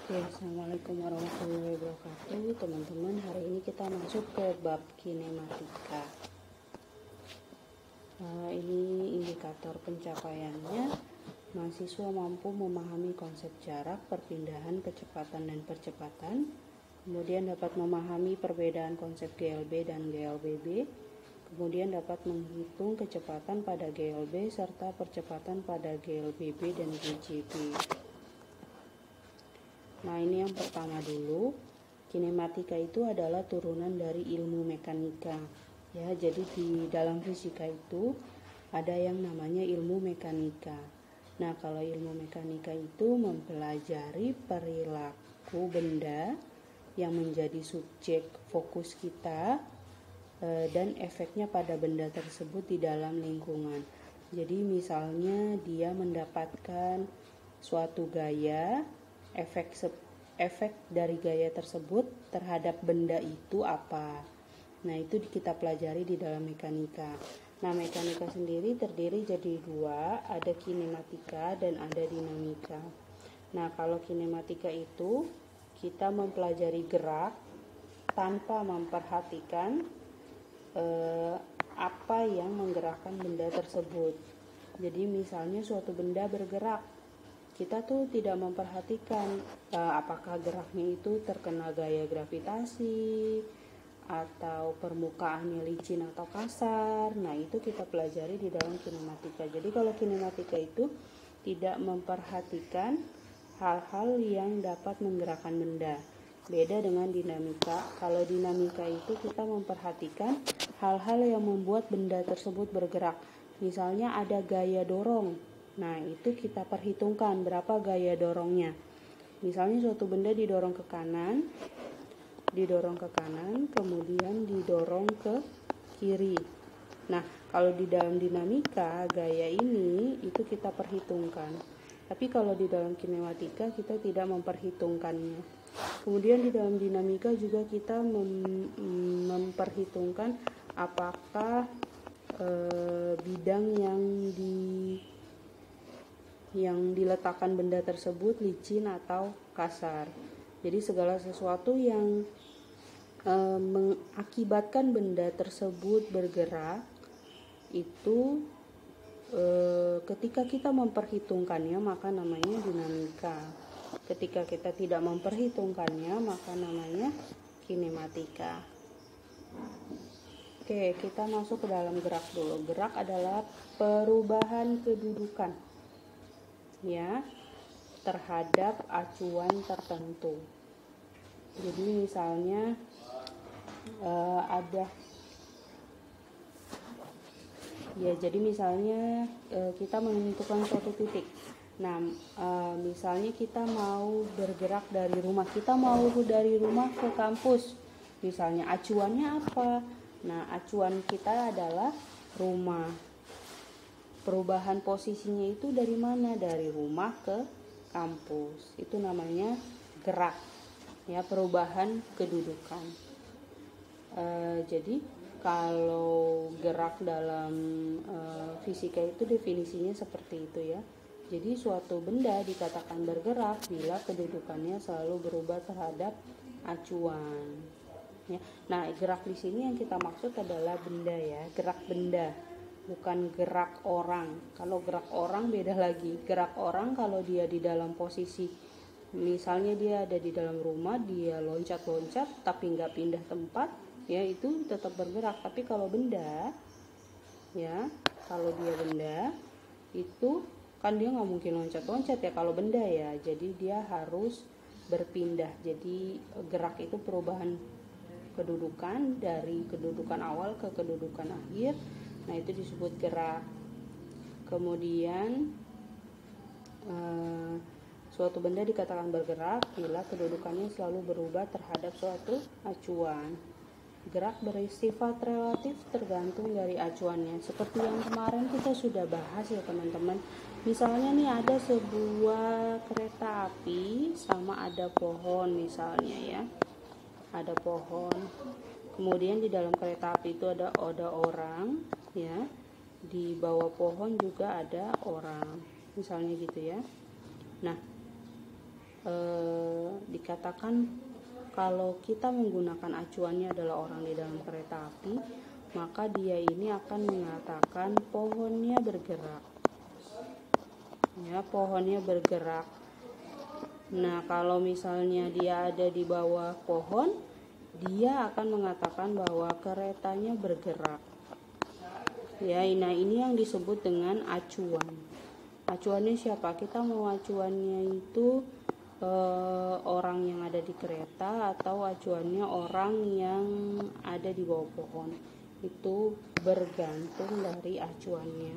Oke, assalamualaikum warahmatullahi wabarakatuh. Teman-teman, hari ini kita masuk ke bab kinematika. Ini indikator pencapaiannya. Mahasiswa mampu memahami konsep jarak, perpindahan, kecepatan, dan percepatan. Kemudian dapat memahami perbedaan konsep GLB dan GLBB. Kemudian dapat menghitung kecepatan pada GLB serta percepatan pada GLBB dan GJB. Nah, ini yang pertama dulu. Kinematika itu adalah turunan dari ilmu mekanika. Ya, jadi di dalam fisika itu ada yang namanya ilmu mekanika. Nah, kalau ilmu mekanika itu mempelajari perilaku benda yang menjadi subjek fokus kita dan efeknya pada benda tersebut di dalam lingkungan. Jadi misalnya dia mendapatkan suatu gaya, efek dari gaya tersebut terhadap benda itu apa. Nah, itu kita pelajari di dalam mekanika. Nah, mekanika sendiri terdiri jadi dua, ada kinematika dan ada dinamika. Nah, kalau kinematika itu kita mempelajari gerak tanpa memperhatikan apa yang menggerakkan benda tersebut. Jadi misalnya suatu benda bergerak, kita tuh tidak memperhatikan apakah geraknya itu terkena gaya gravitasi atau permukaannya licin atau kasar. Nah, itu kita pelajari di dalam kinematika. Jadi kalau kinematika itu tidak memperhatikan hal-hal yang dapat menggerakkan benda. Beda dengan dinamika. Kalau dinamika itu kita memperhatikan hal-hal yang membuat benda tersebut bergerak. Misalnya ada gaya dorong. Nah, itu kita perhitungkan berapa gaya dorongnya. Misalnya suatu benda didorong ke kanan, kemudian didorong ke kiri. Nah, kalau di dalam dinamika, gaya ini itu kita perhitungkan. Tapi kalau di dalam kinematika kita tidak memperhitungkannya. Kemudian di dalam dinamika juga kita memperhitungkan apakah bidang yang diletakkan benda tersebut licin atau kasar. Jadi segala sesuatu yang mengakibatkan benda tersebut bergerak itu ketika kita memperhitungkannya maka namanya dinamika. Ketika kita tidak memperhitungkannya maka namanya kinematika. Oke, kita masuk ke dalam gerak dulu. Gerak adalah perubahan kedudukan ya terhadap acuan tertentu. Jadi misalnya kita menentukan suatu titik. Nah, misalnya kita mau bergerak dari rumah, ke kampus. Misalnya acuannya apa? Nah, acuan kita adalah rumah. Perubahan posisinya itu dari mana? Dari rumah ke kampus. Itu namanya gerak. Ya, perubahan kedudukan. Jadi kalau gerak dalam fisika itu definisinya seperti itu ya. Jadi suatu benda dikatakan bergerak bila kedudukannya selalu berubah terhadap acuan. Ya. Nah, gerak di sini yang kita maksud adalah benda ya, gerak benda, bukan gerak orang. Kalau gerak orang beda lagi. Gerak orang kalau dia di dalam posisi, misalnya dia ada di dalam rumah, dia loncat-loncat tapi nggak pindah tempat, ya itu tetap bergerak. Tapi kalau benda, ya kalau dia benda itu kan dia nggak mungkin loncat-loncat ya kalau benda ya, jadi dia harus berpindah. Jadi gerak itu perubahan kedudukan dari kedudukan awal ke kedudukan akhir. Nah, itu disebut gerak. Kemudian suatu benda dikatakan bergerak bila kedudukannya selalu berubah terhadap suatu acuan. Gerak bersifat relatif tergantung dari acuannya. Seperti yang kemarin kita sudah bahas ya teman-teman. Misalnya nih ada sebuah kereta api sama ada pohon misalnya ya. Ada pohon. Kemudian di dalam kereta api itu ada orang ya. Di bawah pohon juga ada orang. Misalnya gitu ya. Nah, dikatakan kalau kita menggunakan acuannya adalah orang di dalam kereta api, maka dia ini akan mengatakan pohonnya bergerak. Ya, pohonnya bergerak. Nah, kalau misalnya dia ada di bawah pohon, dia akan mengatakan bahwa keretanya bergerak. Ya, nah ini yang disebut dengan acuan. Acuannya siapa? Kita mau acuannya itu orang yang ada di kereta atau acuannya orang yang ada di bawah pohon. Itu bergantung dari acuannya.